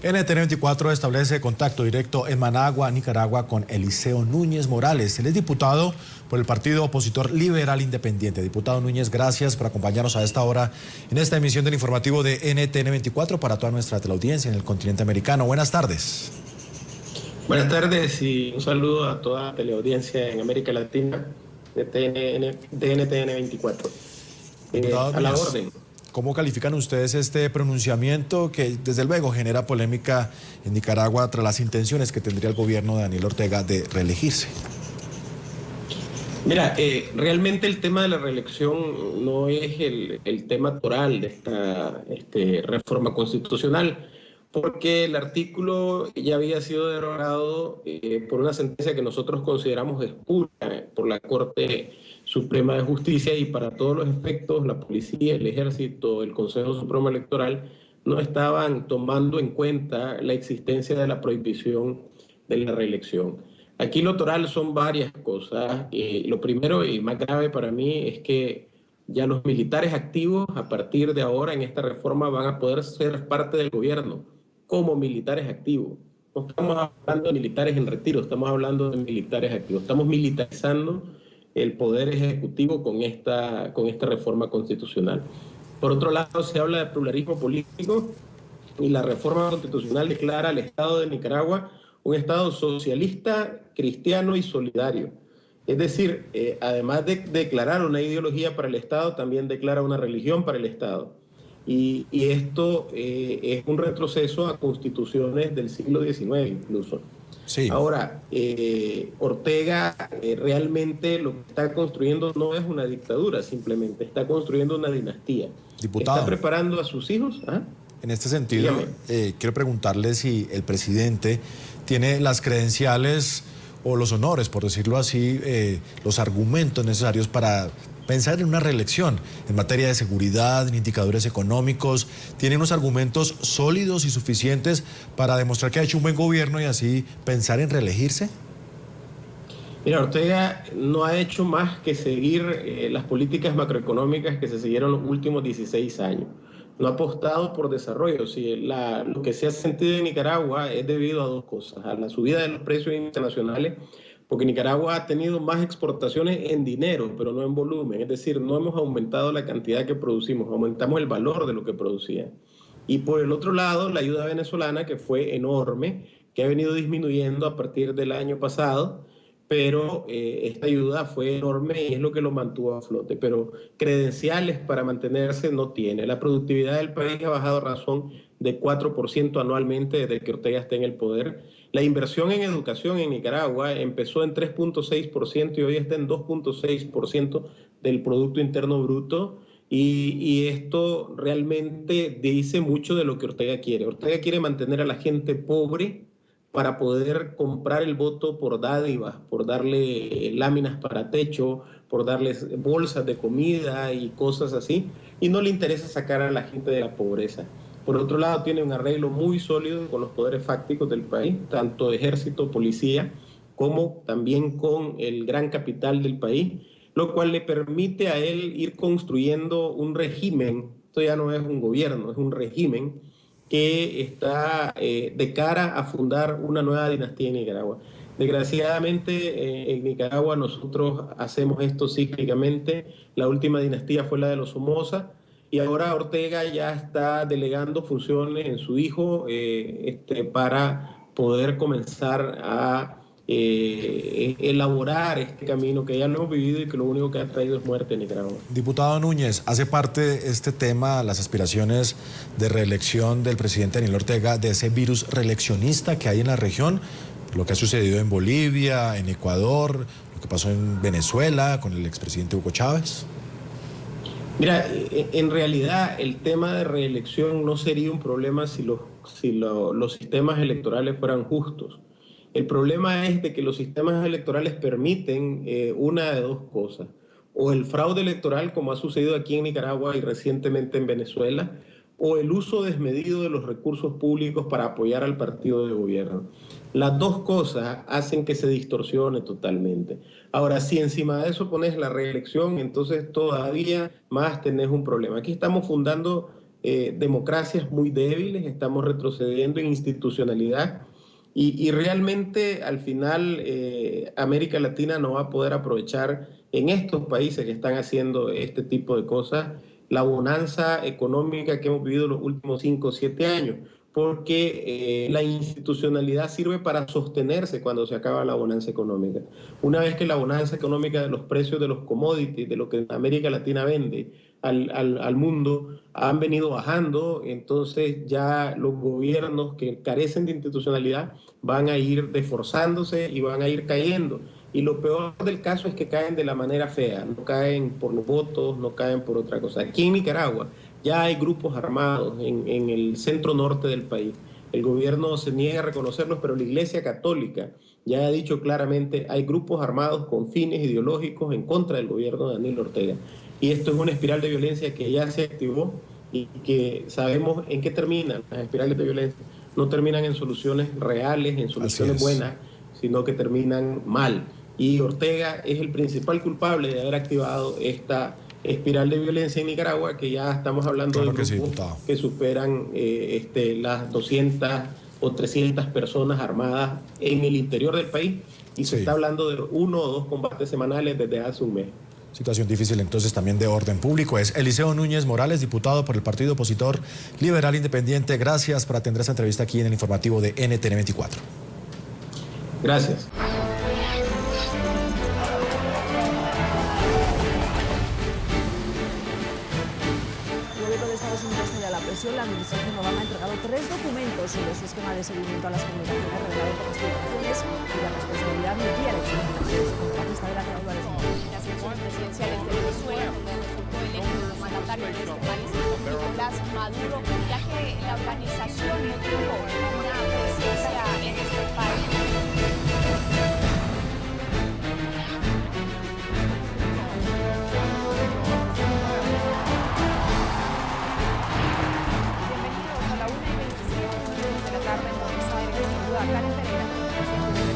NTN24 establece contacto directo en Managua, Nicaragua, con Eliseo Núñez Morales. Él es diputado por el partido opositor Liberal Independiente. Diputado Núñez, gracias por acompañarnos a esta hora en esta emisión del informativo de NTN24 para toda nuestra teleaudiencia en el continente americano. Buenas tardes. Buenas tardes y un saludo a toda la teleaudiencia en América Latina de NTN24. A la orden. ¿Cómo califican ustedes este pronunciamiento que desde luego genera polémica en Nicaragua tras las intenciones que tendría el gobierno de Daniel Ortega de reelegirse? Mira, realmente el tema de la reelección no es el tema toral de esta reforma constitucional, porque el artículo ya había sido derogado por una sentencia que nosotros consideramos espúrea por la Corte Suprema de Justicia, y para todos los efectos la policía, el ejército, el Consejo Supremo Electoral no estaban tomando en cuenta la existencia de la prohibición de la reelección. Aquí lo toral son varias cosas. Lo primero y más grave para mí es que ya los militares activos a partir de ahora en esta reforma van a poder ser parte del gobierno como militares activos. No estamos hablando de militares en retiro, estamos hablando de militares activos. Estamos militarizando el poder ejecutivo con esta reforma constitucional. Por otro lado, se habla de pluralismo político y la reforma constitucional declara al Estado de Nicaragua un Estado socialista, cristiano y solidario. Es decir, además de declarar una ideología para el Estado, también declara una religión para el Estado. Y esto es un retroceso a constituciones del siglo XIX incluso. Sí. Ahora, Ortega realmente lo que está construyendo no es una dictadura, simplemente está construyendo una dinastía. Diputado, ¿Está preparando a sus hijos? ¿Ah? En este sentido, quiero preguntarle si el presidente tiene las credenciales o los honores, por decirlo así, los argumentos necesarios para pensar en una reelección en materia de seguridad, en indicadores económicos. ¿Tiene unos argumentos sólidos y suficientes para demostrar que ha hecho un buen gobierno y así pensar en reelegirse? Mira, Ortega no ha hecho más que seguir las políticas macroeconómicas que se siguieron los últimos 16 años. No ha apostado por desarrollo. Lo que se ha sentido en Nicaragua es debido a dos cosas: a la subida de los precios internacionales, porque Nicaragua ha tenido más exportaciones en dinero, pero no en volumen. Es decir, no hemos aumentado la cantidad que producimos, aumentamos el valor de lo que producía. Y por el otro lado, la ayuda venezolana, que fue enorme, que ha venido disminuyendo a partir del año pasado, pero esta ayuda fue enorme y es lo que lo mantuvo a flote. Pero credenciales para mantenerse no tiene. La productividad del país ha bajado a razón de 4% anualmente desde que Ortega está en el poder. La inversión en educación en Nicaragua empezó en 3.6% y hoy está en 2.6% del Producto Interno Bruto. Y esto realmente dice mucho de lo que Ortega quiere. Ortega quiere mantener a la gente pobre para poder comprar el voto por dádivas, por darle láminas para techo, por darles bolsas de comida y cosas así, y no le interesa sacar a la gente de la pobreza. Por otro lado, tiene un arreglo muy sólido con los poderes fácticos del país, tanto ejército, policía, como también con el gran capital del país, lo cual le permite a él ir construyendo un régimen. Esto ya no es un gobierno, es un régimen que está de cara a fundar una nueva dinastía en Nicaragua. Desgraciadamente, en Nicaragua nosotros hacemos esto cíclicamente. La última dinastía fue la de los Somoza, y ahora Ortega ya está delegando funciones en su hijo para poder comenzar a elaborar este camino que ya lo hemos vivido y que lo único que ha traído es muerte en Nicaragua. Diputado Núñez, ¿hace parte este tema, las aspiraciones de reelección del presidente Daniel Ortega, de ese virus reeleccionista que hay en la región? Lo que ha sucedido en Bolivia, en Ecuador, lo que pasó en Venezuela con el expresidente Hugo Chávez. Mira, en realidad el tema de reelección no sería un problema si los sistemas electorales fueran justos. El problema es de que los sistemas electorales permiten una de dos cosas: o el fraude electoral, como ha sucedido aquí en Nicaragua y recientemente en Venezuela, o el uso desmedido de los recursos públicos para apoyar al partido de gobierno. Las dos cosas hacen que se distorsione totalmente. Ahora, si encima de eso pones la reelección, entonces todavía más tenés un problema. Aquí estamos fundando democracias muy débiles, estamos retrocediendo en institucionalidad y realmente al final América Latina no va a poder aprovechar en estos países que están haciendo este tipo de cosas la bonanza económica que hemos vivido los últimos 5 o 7 años, porque la institucionalidad sirve para sostenerse cuando se acaba la bonanza económica. Una vez que la bonanza económica de los precios de los commodities, de lo que América Latina vende al mundo, han venido bajando, entonces ya los gobiernos que carecen de institucionalidad van a ir desforzándose y van a ir cayendo. Y lo peor del caso es que caen de la manera fea, no caen por los votos, no caen por otra cosa. Aquí en Nicaragua ya hay grupos armados en el centro norte del país. El gobierno se niega a reconocerlos, pero la Iglesia Católica ya ha dicho claramente hay grupos armados con fines ideológicos en contra del gobierno de Daniel Ortega. Y esto es una espiral de violencia que ya se activó y que sabemos en qué terminan las espirales de violencia. No terminan en soluciones reales, en soluciones buenas, sino que terminan mal. Y Ortega es el principal culpable de haber activado esta espiral de violencia en Nicaragua, que ya estamos hablando de grupos que superan las 200 o 300 personas armadas en el interior del país, y se está hablando de 1 o 2 combates semanales desde hace un mes. Situación difícil entonces también de orden público. Es Eliseo Núñez Morales, diputado por el partido opositor Liberal Independiente. Gracias por atender esta entrevista aquí en el informativo de NTN 24. Gracias. La administración Obama ha entregado 3 documentos sobre su esquema de seguimiento a las comunicaciones revelado por las filtraciones y la responsabilidad nuclear en sus operaciones contra esta de la Álvarez. Las elecciones presidenciales de Venezuela, donde resultó electo el mandatario de este país, Nicolás Maduro, ya que la organización no tuvo una presencia en este país. Karen Pereira.